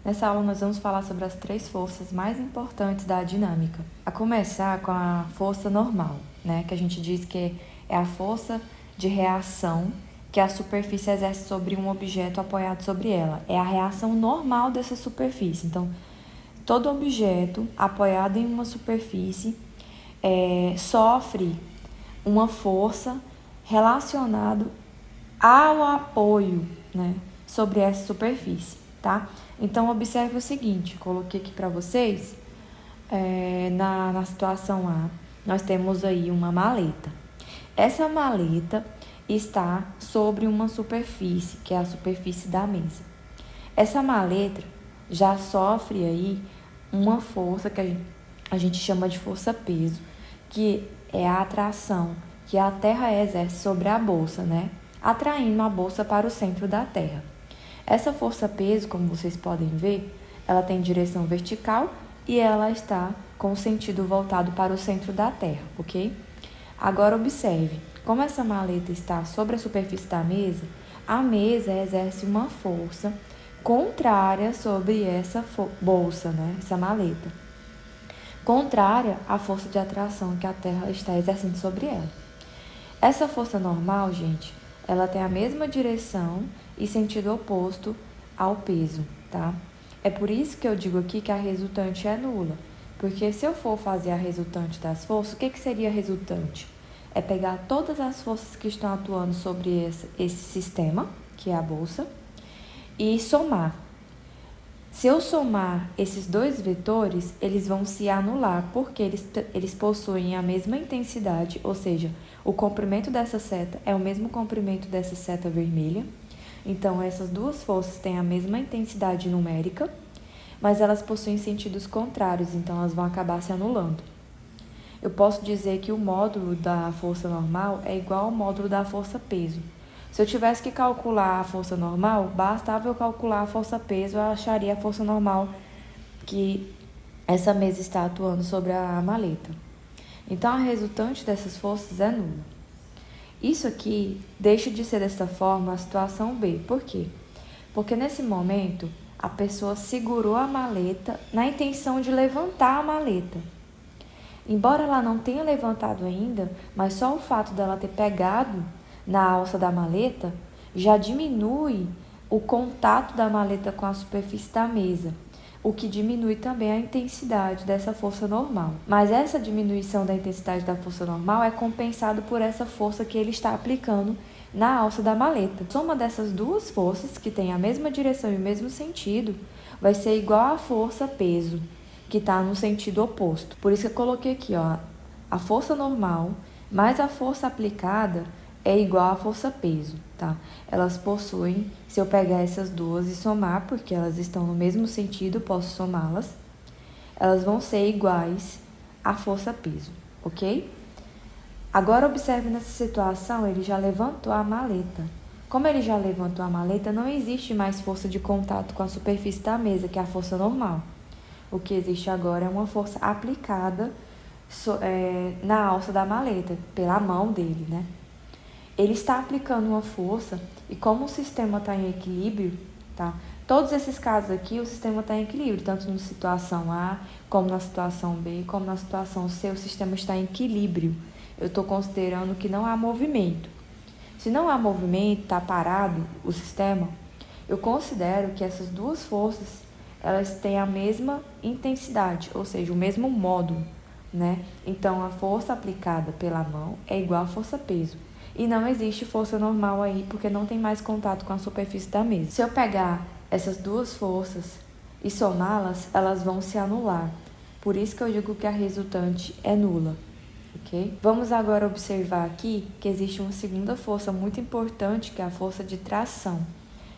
Nessa aula nós vamos falar sobre as 3 forças mais importantes da dinâmica. A começar com a força normal, né? Que a gente diz que é a força de reação que a superfície exerce sobre um objeto apoiado sobre ela. É a reação normal dessa superfície. Então, todo objeto apoiado em uma superfície sofre uma força relacionada ao apoio, né, sobre essa superfície, tá? Então, observe o seguinte, coloquei aqui para vocês, na situação A, nós temos aí uma maleta. Essa maleta está sobre uma superfície, que é a superfície da mesa. Essa maleta já sofre aí uma força que a gente chama de força-peso, que é a atração que a Terra exerce sobre a bolsa, né? Atraindo a bolsa para o centro da Terra. Essa força-peso, como vocês podem ver, ela tem direção vertical e ela está com o sentido voltado para o centro da Terra, ok? Agora observe, como essa maleta está sobre a superfície da mesa, a mesa exerce uma força contrária sobre essa bolsa, né? Essa maleta. Contrária à força de atração que a Terra está exercendo sobre ela. Essa força normal, gente, ela tem a mesma direção e sentido oposto ao peso, tá? É por isso que eu digo aqui que a resultante é nula. Porque se eu for fazer a resultante das forças, o que seria a resultante? É pegar todas as forças que estão atuando sobre esse sistema, que é a bolsa, e somar. Se eu somar esses 2 vetores, eles vão se anular, porque eles possuem a mesma intensidade, ou seja, o comprimento dessa seta é o mesmo comprimento dessa seta vermelha. Então, essas 2 forças têm a mesma intensidade numérica, mas elas possuem sentidos contrários, então elas vão acabar se anulando. Eu posso dizer que o módulo da força normal é igual ao módulo da força-peso. Se eu tivesse que calcular a força normal, bastava eu calcular a força-peso, eu acharia a força normal que essa mesa está atuando sobre a maleta. Então, a resultante dessas forças é nula. Isso aqui deixa de ser dessa forma a situação B. Por quê? Porque nesse momento, a pessoa segurou a maleta na intenção de levantar a maleta. Embora ela não tenha levantado ainda, mas só o fato dela ter pegado na alça da maleta já diminui o contato da maleta com a superfície da mesa, o que diminui também a intensidade dessa força normal. Mas essa diminuição da intensidade da força normal é compensado por essa força que ele está aplicando na alça da maleta. A soma dessas 2 forças, que têm a mesma direção e o mesmo sentido, vai ser igual à força-peso, que está no sentido oposto. Por isso que eu coloquei aqui, ó, a força normal mais a força aplicada é igual à força-peso, tá? Elas possuem, se eu pegar essas 2 e somar, porque elas estão no mesmo sentido, posso somá-las, elas vão ser iguais à força-peso, ok? Agora, observe nessa situação, ele já levantou a maleta. Como ele já levantou a maleta, não existe mais força de contato com a superfície da mesa, que é a força normal. O que existe agora é uma força aplicada na alça da maleta, pela mão dele, né? Ele está aplicando uma força e como o sistema está em equilíbrio, tá? Todos esses casos aqui, o sistema está em equilíbrio, tanto na situação A, como na situação B, como na situação C, o sistema está em equilíbrio. Eu estou considerando que não há movimento. Se não há movimento, está parado o sistema, eu considero que essas 2 forças, elas têm a mesma intensidade, ou seja, o mesmo módulo, né? Então, a força aplicada pela mão é igual à força-peso. E não existe força normal aí, porque não tem mais contato com a superfície da mesa. Se eu pegar essas 2 forças e somá-las, elas vão se anular. Por isso que eu digo que a resultante é nula, ok? Vamos agora observar aqui que existe uma segunda força muito importante, que é a força de tração.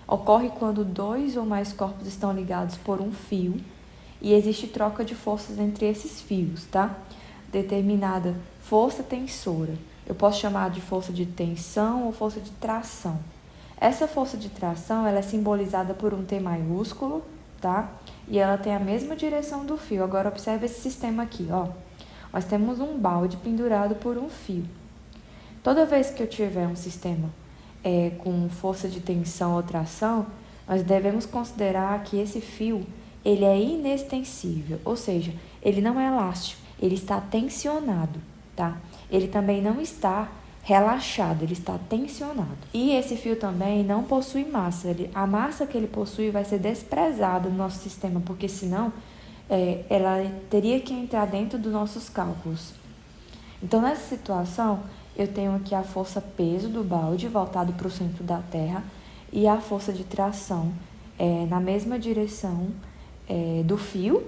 Ocorre quando 2 ou mais corpos estão ligados por um fio e existe troca de forças entre esses fios, tá? Determinada força tensora. Eu posso chamar de força de tensão ou força de tração. Essa força de tração, ela é simbolizada por um T maiúsculo, tá? E ela tem a mesma direção do fio. Agora, observe esse sistema aqui, ó. Nós temos um balde pendurado por um fio. Toda vez que eu tiver um sistema com força de tensão ou tração, nós devemos considerar que esse fio ele é inextensível, ou seja, ele não é elástico, ele está tensionado, tá? Ele também não está relaxado, ele está tensionado. E esse fio também não possui massa. A massa que ele possui vai ser desprezada no nosso sistema, porque senão ela teria que entrar dentro dos nossos cálculos. Então, nessa situação, eu tenho aqui a força-peso do balde voltado para o centro da Terra e a força de tração na mesma direção do fio,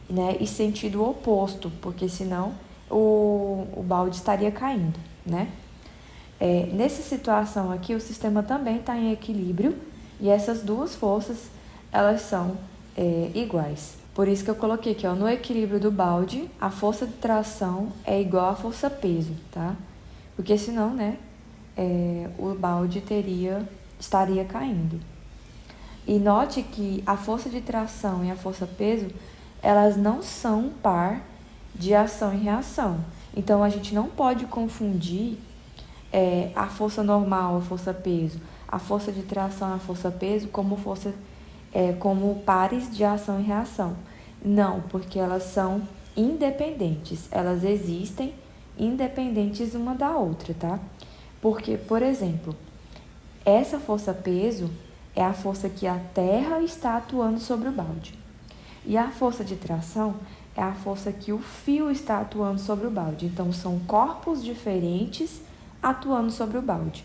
né, e sentido oposto, porque senão o balde estaria caindo, né? Nessa situação aqui, o sistema também está em equilíbrio e essas duas forças, elas são iguais. Por isso que eu coloquei aqui, ó, no equilíbrio do balde, a força de tração é igual à força-peso, tá? Porque senão, né, o balde estaria caindo. E note que a força de tração e a força-peso, elas não são um par de ação e reação. Então, a gente não pode confundir a força normal, a força-peso, a força de tração, a força-peso, como pares de ação e reação. Não, porque elas são independentes, elas existem independentes uma da outra, tá? Porque, por exemplo, essa força-peso é a força que a Terra está atuando sobre o balde. E a força de tração é a força que o fio está atuando sobre o balde. Então, são corpos diferentes atuando sobre o balde.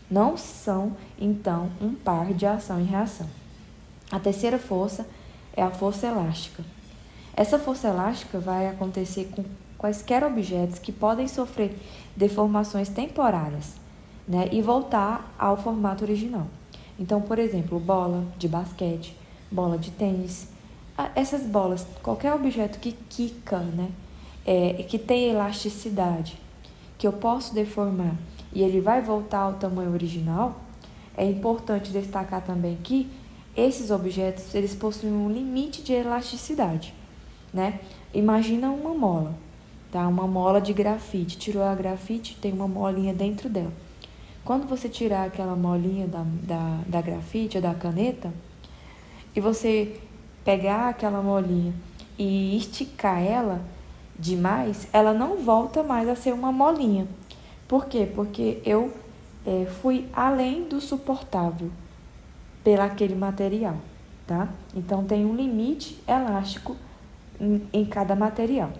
Não são, então, um par de ação e reação. A terceira força é a força elástica. Essa força elástica vai acontecer com quaisquer objetos que podem sofrer deformações temporárias, né, e voltar ao formato original. Então, por exemplo, bola de basquete, bola de tênis, essas bolas, qualquer objeto que quica, né, que tem elasticidade, que eu posso deformar e ele vai voltar ao tamanho original, é importante destacar também que esses objetos, eles possuem um limite de elasticidade, né? Imagina uma mola, tá? Uma mola de grafite, tirou a grafite, tem uma molinha dentro dela. Quando você tirar aquela molinha da grafite ou da caneta, e você pegar aquela molinha e esticar ela demais, ela não volta mais a ser uma molinha. Por quê? Porque eu fui além do suportável pelaquele material, tá? Então, tem um limite elástico em cada material.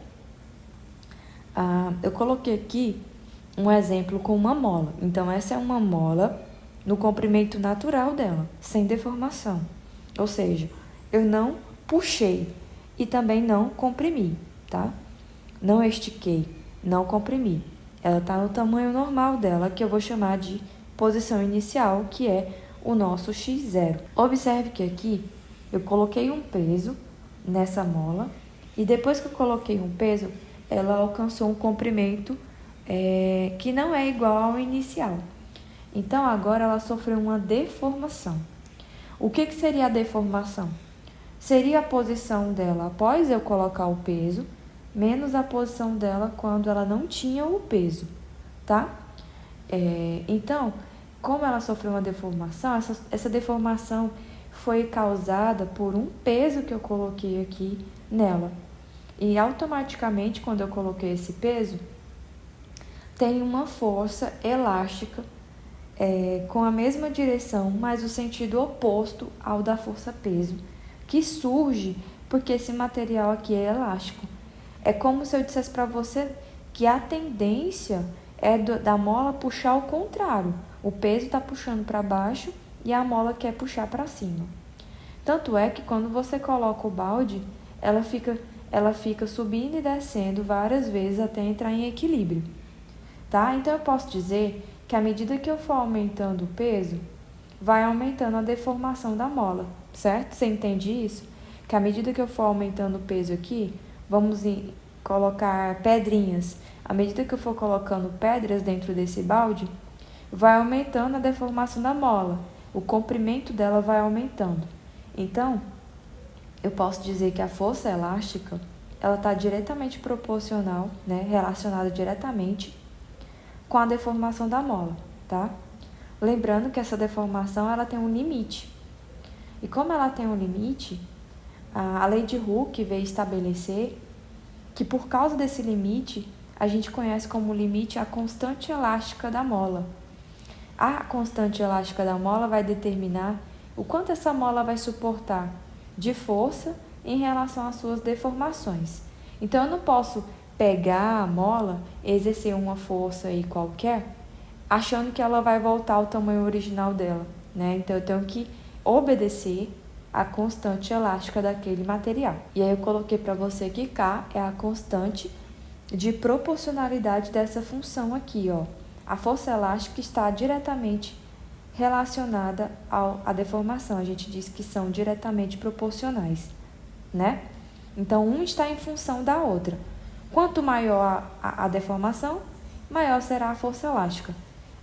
Eu coloquei aqui um exemplo com uma mola. Então, essa é uma mola no comprimento natural dela, sem deformação. Ou seja, eu não puxei e também não comprimi, tá? Não estiquei, não comprimi. Ela está no tamanho normal dela, que eu vou chamar de posição inicial, que é o nosso x0. Observe que aqui eu coloquei um peso nessa mola e depois que eu coloquei um peso, ela alcançou um comprimento que não é igual ao inicial. Então, agora ela sofreu uma deformação. O que seria a deformação? Seria a posição dela após eu colocar o peso, menos a posição dela quando ela não tinha o peso, tá? Então, como ela sofreu uma deformação, essa deformação foi causada por um peso que eu coloquei aqui nela. E automaticamente, quando eu coloquei esse peso, tem uma força elástica com a mesma direção, mas o sentido oposto ao da força-peso, que surge porque esse material aqui é elástico. É como se eu dissesse para você que a tendência é da mola puxar ao contrário. O peso está puxando para baixo e a mola quer puxar para cima. Tanto é que quando você coloca o balde, ela fica subindo e descendo várias vezes até entrar em equilíbrio, tá? Então, eu posso dizer que à medida que eu for aumentando o peso, vai aumentando a deformação da mola, certo? Você entende isso? Que à medida que eu for aumentando o peso aqui, vamos colocar pedrinhas. À medida que eu for colocando pedras dentro desse balde, vai aumentando a deformação da mola. O comprimento dela vai aumentando. Então, eu posso dizer que a força elástica, ela está diretamente proporcional, né, relacionada diretamente com a deformação da mola, tá? Lembrando que essa deformação ela tem um limite. E como ela tem um limite, a lei de Hooke veio estabelecer que por causa desse limite, a gente conhece como limite a constante elástica da mola. A constante elástica da mola vai determinar o quanto essa mola vai suportar de força em relação às suas deformações. Então, eu não posso pegar a mola, exercer uma força aí qualquer, achando que ela vai voltar ao tamanho original dela, né? Então, eu tenho que obedecer a constante elástica daquele material. E aí eu coloquei para você que K é a constante de proporcionalidade dessa função aqui, ó. A força elástica está diretamente relacionada à deformação. A gente diz que são diretamente proporcionais, né? Então, um está em função da outra. Quanto maior a deformação, maior será a força elástica.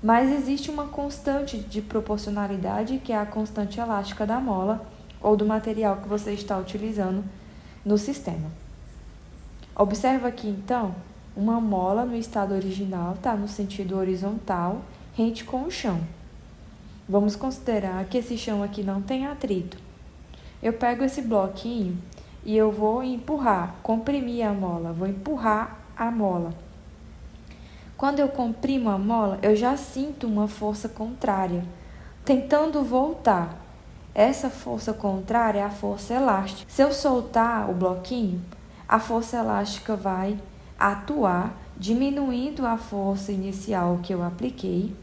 Mas existe uma constante de proporcionalidade, que é a constante elástica da mola ou do material que você está utilizando no sistema. Observa aqui, então, uma mola no estado original, está no sentido horizontal, rente com o chão. Vamos considerar que esse chão aqui não tem atrito. Eu pego esse bloquinho e eu vou empurrar, comprimir a mola, vou empurrar a mola. Quando eu comprimo a mola, eu já sinto uma força contrária, tentando voltar. Essa força contrária é a força elástica. Se eu soltar o bloquinho, a força elástica vai atuar, diminuindo a força inicial que eu apliquei.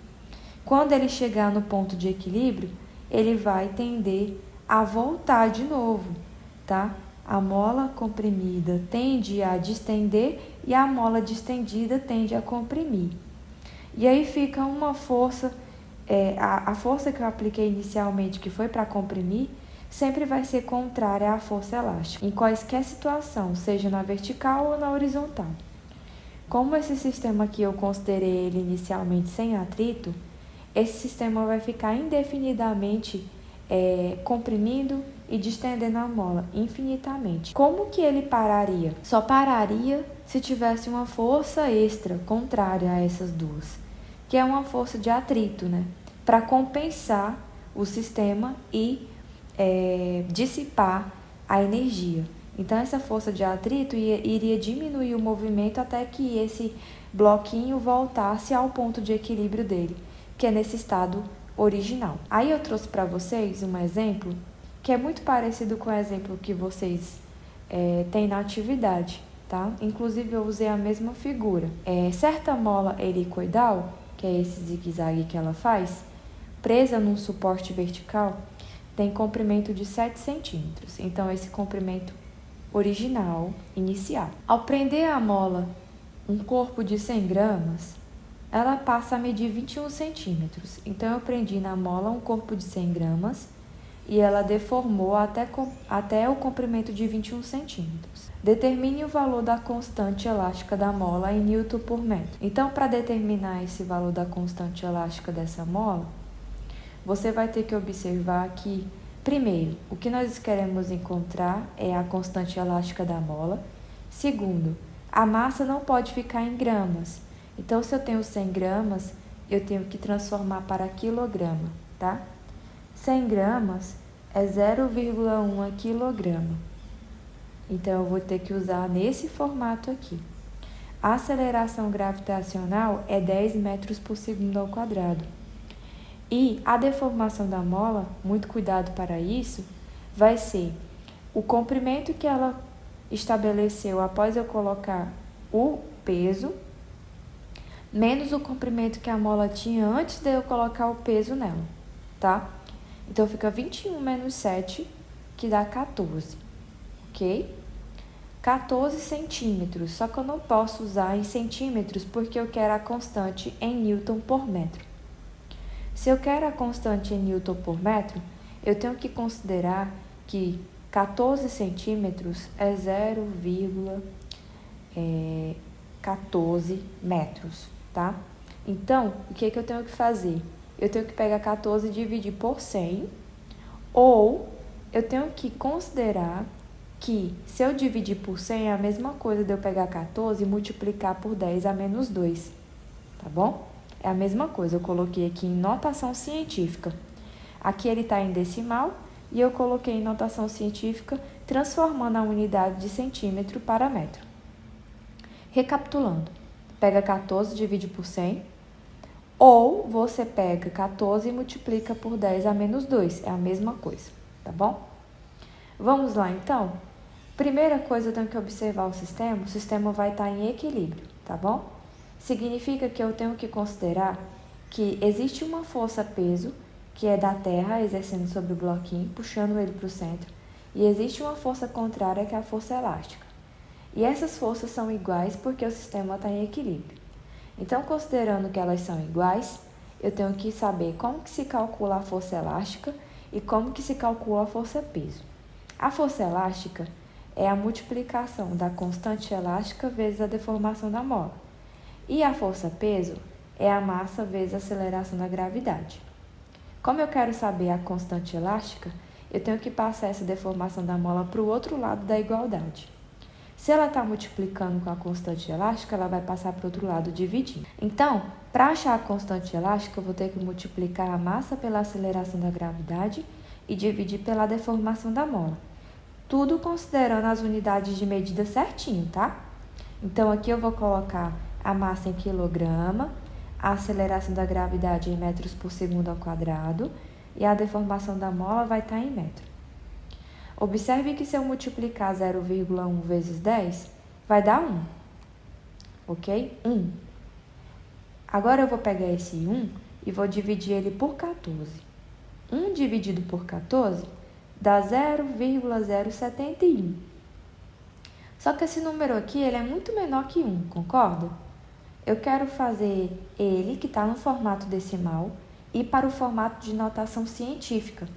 Quando ele chegar no ponto de equilíbrio, ele vai tender a voltar de novo, tá? A mola comprimida tende a distender e a mola distendida tende a comprimir. E aí fica uma força, a força que eu apliquei inicialmente, que foi para comprimir, sempre vai ser contrária à força elástica, em quaisquer situação, seja na vertical ou na horizontal. Como esse sistema aqui eu considerei ele inicialmente sem atrito, esse sistema vai ficar indefinidamente comprimindo e distendendo a mola infinitamente. Como que ele pararia? Só pararia se tivesse uma força extra contrária a essas duas, que é uma força de atrito, né? Para compensar o sistema e dissipar a energia. Então, essa força de atrito iria diminuir o movimento até que esse bloquinho voltasse ao ponto de equilíbrio dele, que é nesse estado original. Aí eu trouxe para vocês um exemplo que é muito parecido com o exemplo que vocês têm na atividade, tá? Inclusive, eu usei a mesma figura. Certa mola helicoidal, que é esse zigue-zague que ela faz, presa num suporte vertical, tem comprimento de 7 centímetros. Então, esse comprimento original, inicial. Ao prender a mola um corpo de 100 gramas, ela passa a medir 21 centímetros. Então, eu prendi na mola um corpo de 100 gramas e ela deformou até o comprimento de 21 centímetros. Determine o valor da constante elástica da mola em Newton por metro. Então, para determinar esse valor da constante elástica dessa mola, você vai ter que observar que, primeiro, o que nós queremos encontrar é a constante elástica da mola. Segundo, a massa não pode ficar em gramas. Então, se eu tenho 100 gramas, eu tenho que transformar para quilograma, tá? 100 gramas é 0,1 quilograma. Então, eu vou ter que usar nesse formato aqui. A aceleração gravitacional é 10 metros por segundo ao quadrado. E a deformação da mola, muito cuidado para isso, vai ser o comprimento que ela estabeleceu após eu colocar o peso, menos o comprimento que a mola tinha antes de eu colocar o peso nela, tá? Então, fica 21 menos 7, que dá 14, ok? 14 centímetros, só que eu não posso usar em centímetros porque eu quero a constante em Newton por metro. Se eu quero a constante em Newton por metro, eu tenho que considerar que 14 centímetros é 0,14 metros, tá? Então, o que eu tenho que fazer? Eu tenho que pegar 14 e dividir por 100, ou eu tenho que considerar que se eu dividir por 100 é a mesma coisa de eu pegar 14 e multiplicar por 10 a menos 2, tá bom? É a mesma coisa, eu coloquei aqui em notação científica. Aqui ele está em decimal e eu coloquei em notação científica, transformando a unidade de centímetro para metro. Recapitulando, pega 14 e divide por 100, ou você pega 14 e multiplica por 10 a menos 2, é a mesma coisa, tá bom? Vamos lá, então? Primeira coisa, eu tenho que observar o sistema vai estar em equilíbrio, tá bom? Significa que eu tenho que considerar que existe uma força-peso, que é da Terra exercendo sobre o bloquinho, puxando ele para o centro, e existe uma força contrária, que é a força elástica. E essas forças são iguais porque o sistema está em equilíbrio. Então, considerando que elas são iguais, eu tenho que saber como que se calcula a força elástica e como que se calcula a força-peso. A força elástica é a multiplicação da constante elástica vezes a deformação da mola. E a força-peso é a massa vezes a aceleração da gravidade. Como eu quero saber a constante elástica, eu tenho que passar essa deformação da mola para o outro lado da igualdade. Se ela está multiplicando com a constante elástica, ela vai passar para o outro lado dividindo. Então, para achar a constante elástica, eu vou ter que multiplicar a massa pela aceleração da gravidade e dividir pela deformação da mola. Tudo considerando as unidades de medida certinho, tá? Então, aqui eu vou colocar a massa em quilograma, a aceleração da gravidade em metros por segundo ao quadrado e a deformação da mola vai estar em metro. Observe que se eu multiplicar 0,1 vezes 10, vai dar 1, ok? 1. Agora eu vou pegar esse 1 e vou dividir ele por 14. 1 dividido por 14 dá 0,071. Só que esse número aqui ele é muito menor que 1, concorda? Eu quero fazer ele, que está no formato decimal, e para o formato de notação científica.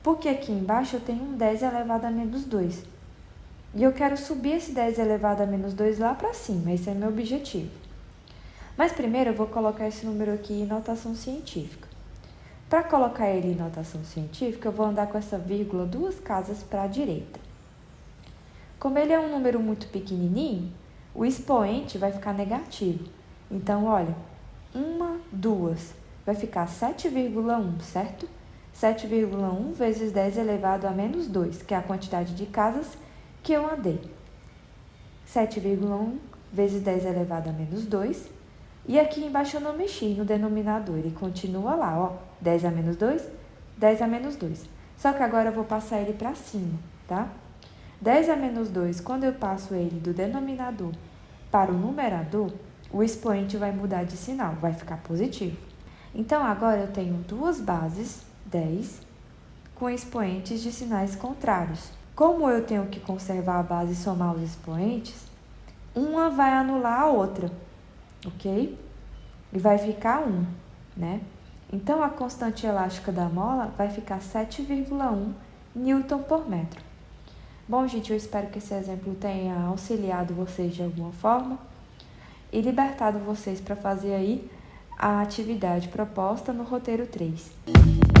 Porque aqui embaixo eu tenho um 10 elevado a menos 2. E eu quero subir esse 10 elevado a menos 2 lá para cima, esse é meu objetivo. Mas primeiro eu vou colocar esse número aqui em notação científica. Para colocar ele em notação científica, eu vou andar com essa vírgula 2 casas para a direita. Como ele é um número muito pequenininho, o expoente vai ficar negativo. Então, olha, 1, 2, vai ficar 7,1, certo? 7,1 vezes 10 elevado a menos 2, que é a quantidade de casas que eu andei. 7,1 vezes 10 elevado a menos 2. E aqui embaixo eu não mexi no denominador, ele continua lá, ó. 10 a menos 2, 10 a menos 2. Só que agora eu vou passar ele para cima, tá? 10 a menos 2, quando eu passo ele do denominador para o numerador, o expoente vai mudar de sinal, vai ficar positivo. Então, agora eu tenho duas bases, 10, com expoentes de sinais contrários. Como eu tenho que conservar a base e somar os expoentes, uma vai anular a outra, ok? E vai ficar 1, né? Então, a constante elástica da mola vai ficar 7,1 Newton por metro. Bom, gente, eu espero que esse exemplo tenha auxiliado vocês de alguma forma e libertado vocês para fazer aí a atividade proposta no roteiro 3.